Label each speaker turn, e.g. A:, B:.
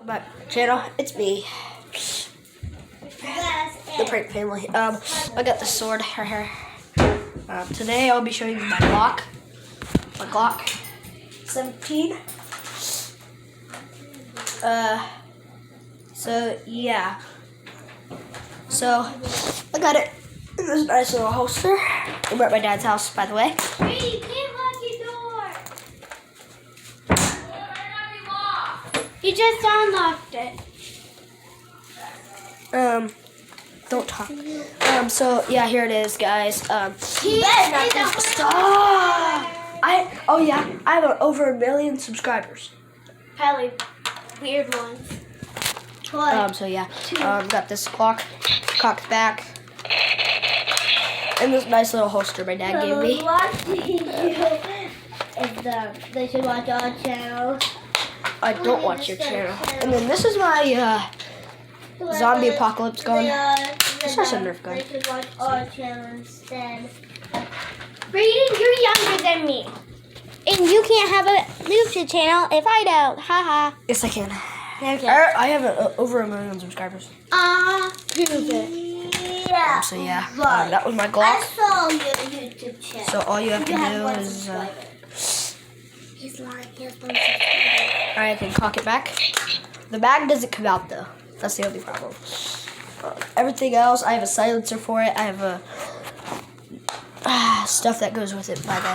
A: My channel, it's me, the Prank Family. I got the sword right here. Today I'll be showing you my Glock 17. So yeah. So I got it in this nice little holster. I'm at my dad's house, by the way.
B: Hey, you can't lock your door. You just unlocked it.
A: Don't talk. So yeah, here it is, guys. Stop. I have over 1 million subscribers.
B: Probably weird ones.
A: So yeah, got this Glock cocked back, and this nice little holster my dad gave me.
B: They should watch our channel.
A: I don't watch your channel. And then this is my zombie apocalypse gun. It's just a Nerf gun.
B: They should watch our channel instead. Brayden, you're younger than me. And you can't have a YouTube channel if I don't. Haha.
A: Yes, I can.
B: Okay.
A: I have over 1 million subscribers.
B: Prove it. Yeah.
A: So yeah, that was my Glock.
B: I saw your YouTube channel.
A: So all you have to do is,
B: He's lying. He has 1 subscriber.
A: I can cock it back. The bag doesn't come out though. That's the only problem. Everything else, I have a silencer for it. I have a stuff that goes with it. Bye guys.